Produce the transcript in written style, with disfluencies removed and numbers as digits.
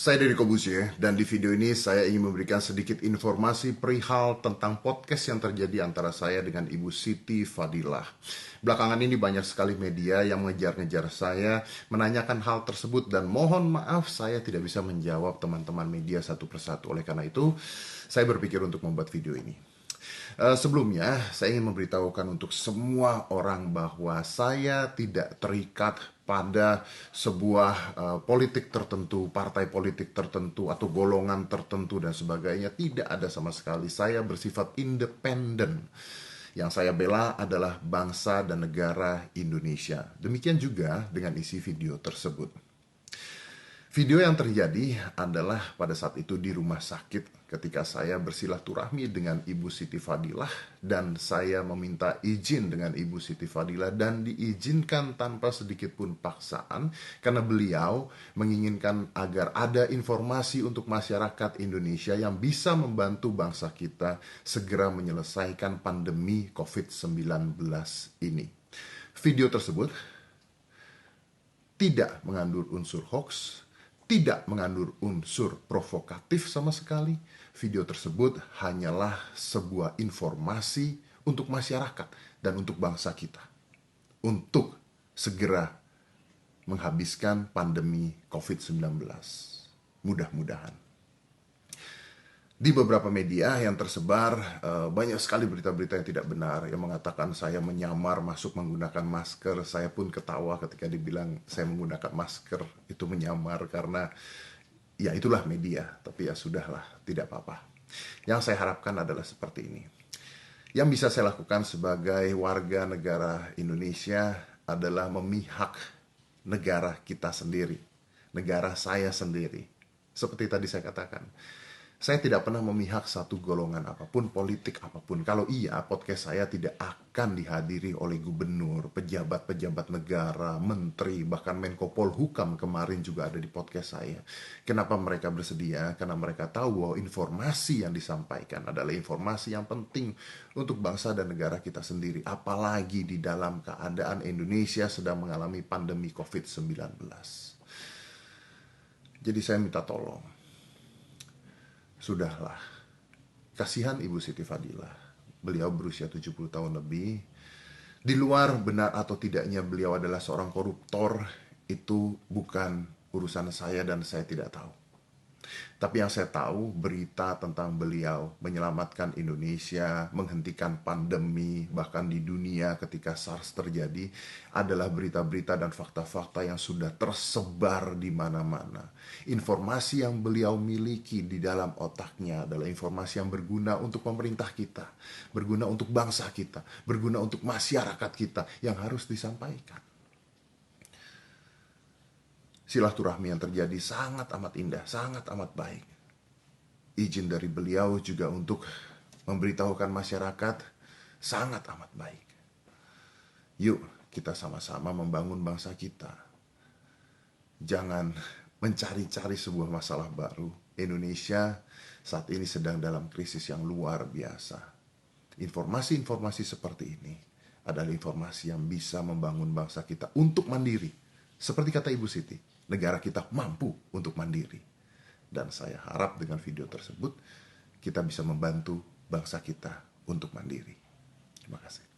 Saya Deddy Kobusye, dan di video ini saya ingin memberikan sedikit informasi perihal tentang podcast yang terjadi antara saya dengan Ibu Siti Fadilah. Belakangan ini banyak sekali media yang mengejar-ngejar saya, menanyakan hal tersebut, dan mohon maaf saya tidak bisa menjawab teman-teman media satu persatu. Oleh karena itu, saya berpikir untuk membuat video ini. Sebelumnya, saya ingin memberitahukan untuk semua orang bahwa saya tidak terikat pada sebuah politik tertentu, partai politik tertentu, atau golongan tertentu dan sebagainya. Tidak ada sama sekali. Saya bersifat independen. Yang saya bela adalah bangsa dan negara Indonesia. Demikian juga dengan isi video tersebut. Video yang terjadi adalah pada saat itu di rumah sakit ketika saya bersilaturahmi dengan Ibu Siti Fadilah dan saya meminta izin dengan Ibu Siti Fadilah dan diizinkan tanpa sedikit pun paksaan karena beliau menginginkan agar ada informasi untuk masyarakat Indonesia yang bisa membantu bangsa kita segera menyelesaikan pandemi COVID-19 ini. Video tersebut tidak mengandung unsur hoax, tidak mengandung unsur provokatif sama sekali. Video tersebut hanyalah sebuah informasi untuk masyarakat dan untuk bangsa kita. Untuk segera menghabiskan pandemi COVID-19. Mudah-mudahan. Di beberapa media yang tersebar banyak sekali berita-berita yang tidak benar yang mengatakan saya menyamar masuk menggunakan masker. Saya pun ketawa ketika dibilang saya menggunakan masker itu menyamar karena ya itulah media. Tapi ya sudahlah, tidak apa-apa. Yang saya harapkan adalah seperti ini. Yang bisa saya lakukan sebagai warga negara Indonesia adalah memihak negara kita sendiri, negara saya sendiri. Seperti tadi saya katakan, saya tidak pernah memihak satu golongan apapun, politik apapun. Kalau iya, podcast saya tidak akan dihadiri oleh gubernur, pejabat-pejabat negara, menteri, bahkan Menko Polhukam kemarin juga ada di podcast saya. Kenapa mereka bersedia? Karena mereka tahu bahwa informasi yang disampaikan adalah informasi yang penting untuk bangsa dan negara kita sendiri. Apalagi di dalam keadaan Indonesia sedang mengalami pandemi COVID-19. Jadi saya minta tolong. Sudahlah, kasihan Ibu Siti Fadilah. Beliau berusia 70 tahun lebih. Di luar benar atau tidaknya beliau adalah seorang koruptor, itu bukan urusan saya dan saya tidak tahu. Tapi yang saya tahu, berita tentang beliau menyelamatkan Indonesia, menghentikan pandemi, bahkan di dunia ketika SARS terjadi, adalah berita-berita dan fakta-fakta yang sudah tersebar di mana-mana. Informasi yang beliau miliki di dalam otaknya adalah informasi yang berguna untuk pemerintah kita, berguna untuk bangsa kita, berguna untuk masyarakat kita yang harus disampaikan. Silaturahmi yang terjadi sangat amat indah, sangat amat baik. Izin dari beliau juga untuk memberitahukan masyarakat sangat amat baik. Yuk kita sama-sama membangun bangsa kita. Jangan mencari-cari sebuah masalah baru. Indonesia saat ini sedang dalam krisis yang luar biasa. Informasi-informasi seperti ini adalah informasi yang bisa membangun bangsa kita untuk mandiri. Seperti kata Ibu Siti, negara kita mampu untuk mandiri. Dan saya harap dengan video tersebut kita bisa membantu bangsa kita untuk mandiri. Terima kasih.